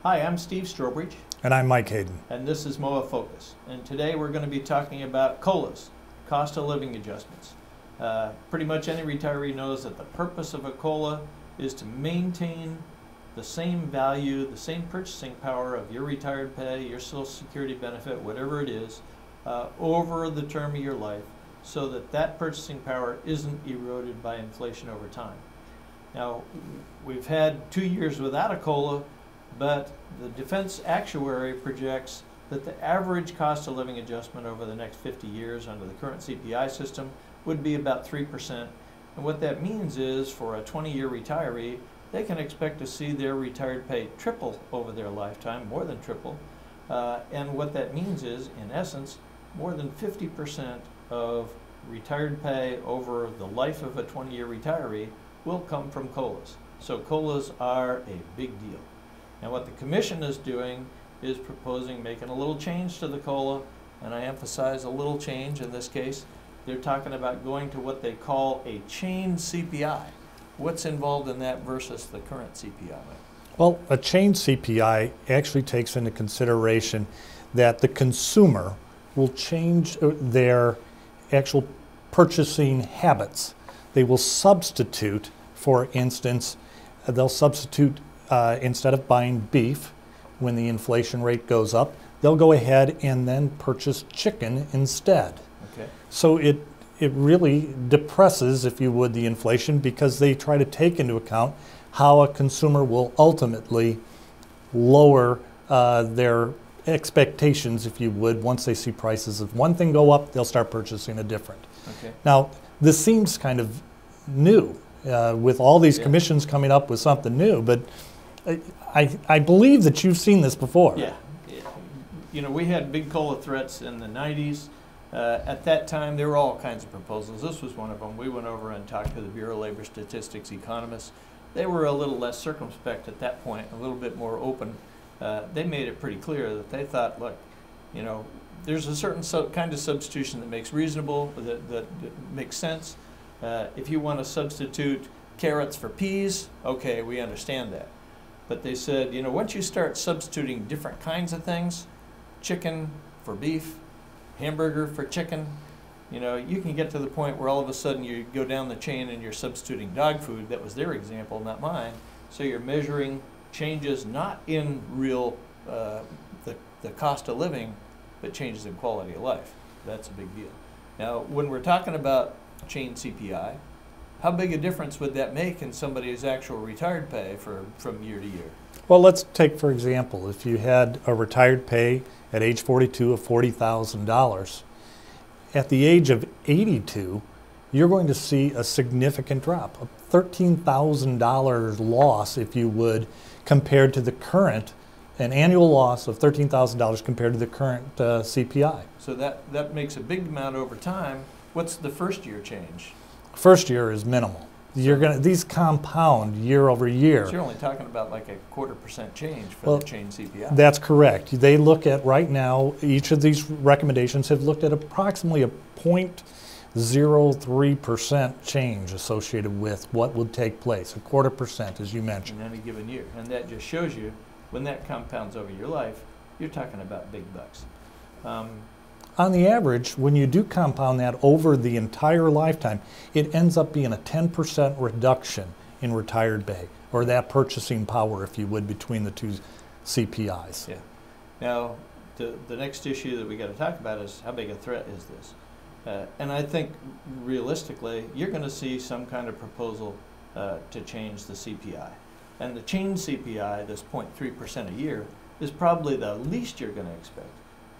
Hi, I'm Steve Strobridge. And I'm Mike Hayden. And this is MOAA Focus. And today we're going to be talking about COLAs, cost of living adjustments. Pretty much any retiree knows that the purpose of a COLA is to maintain the same value, the same purchasing power of your retired pay, your Social Security benefit, whatever it is, over the term of your life, so that that purchasing power isn't eroded by inflation over time. Now, we've had 2 years without a COLA, but the defense actuary projects that the average cost of living adjustment over the next 50 years under the current CPI system would be about 3%. And what that means is, for a 20-year retiree, they can expect to see their retired pay triple over their lifetime, more than triple. And what that means is, in essence, more than 50% of retired pay over the life of a 20-year retiree will come from COLAs. So COLAs are a big deal. Now what the Commission is doing is proposing making a little change to the COLA, and I emphasize a little change in this case. They're talking about going to what they call a chain CPI. What's involved in that versus the current CPI? Well, a chain CPI actually takes into consideration that the consumer will change their actual purchasing habits. They will substitute, for instance, they'll substitute instead of buying beef when the inflation rate goes up, they'll go ahead and then purchase chicken instead. Okay. So it really depresses, if you would, the inflation, because they try to take into account how a consumer will ultimately lower their expectations, if you would. Once they see prices of one thing go up, they'll start purchasing a different. Okay. Now, this seems kind of new with all these commissions coming up with something new, but I believe that you've seen this before. Yeah. You know, we had big COLA threats in the 90s. At that time, there were all kinds of proposals. This was one of them. We went over and talked to the Bureau of Labor Statistics economists. They were a little less circumspect at that point, a little bit more open. They made it pretty clear that they thought, look, you know, there's a certain kind of substitution that makes reasonable, that makes sense. If you want to substitute carrots for peas, okay, we understand that. But they said, you know, once you start substituting different kinds of things, chicken for beef, hamburger for chicken, you know, you can get to the point where all of a sudden you go down the chain and you're substituting dog food. That was their example, not mine. So you're measuring changes not in real, the cost of living, but changes in quality of life. That's a big deal. Now, when we're talking about chain CPI, how big a difference would that make in somebody's actual retired pay from year to year? Well, let's take, for example, if you had a retired pay at age 42 of $40,000, at the age of 82, you're going to see a significant drop, a $13,000 loss, if you would, compared to the current, an annual loss of $13,000 compared to the current CPI. So that makes a big amount over time. What's the first year change? First year is minimal. These compound year over year. So you're only talking about like a 1/4% change for the chain CPI. That's correct. They look at, right now, each of these recommendations have looked at approximately a 0.03% change associated with what would take place, a 1/4%, as you mentioned. In any given year. And that just shows you, when that compounds over your life, you're talking about big bucks. On the average, when you do compound that over the entire lifetime, it ends up being a 10% reduction in retired pay, or that purchasing power, if you would, between the two CPIs. Yeah. Now, the next issue that we got to talk about is, how big a threat is this? And I think, realistically, you're going to see some kind of proposal to change the CPI. And the chain CPI, this 0.3% a year, is probably the least you're going to expect.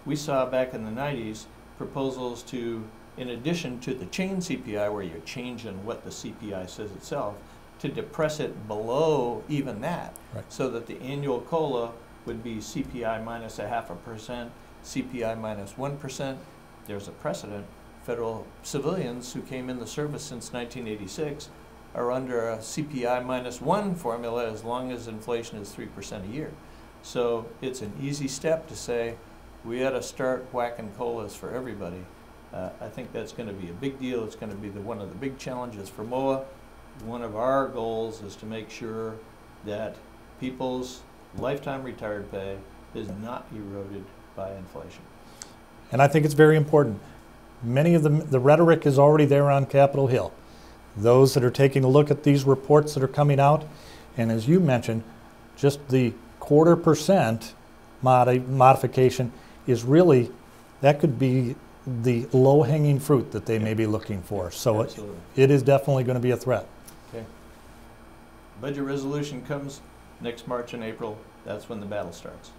We saw back in the 90s proposals to, in addition to the chain CPI, where you're changing what the CPI says itself, to depress it below even that, right, so that the annual COLA would be CPI minus 0.5%, CPI minus 1%. There's a precedent. Federal civilians who came in the service since 1986 are under a CPI minus 1 formula as long as inflation is 3% a year. So it's an easy step to say, we ought to start whacking COLAs for everybody. I think that's going to be a big deal. It's going to be one of the big challenges for MOAA. One of our goals is to make sure that people's lifetime retired pay is not eroded by inflation. And I think it's very important. Many of the rhetoric is already there on Capitol Hill. Those that are taking a look at these reports that are coming out, and as you mentioned, just the 0.25% modification is really, that could be the low-hanging fruit that they may be looking for. So it is definitely going to be a threat. Okay. Budget resolution comes next March and April. That's when the battle starts.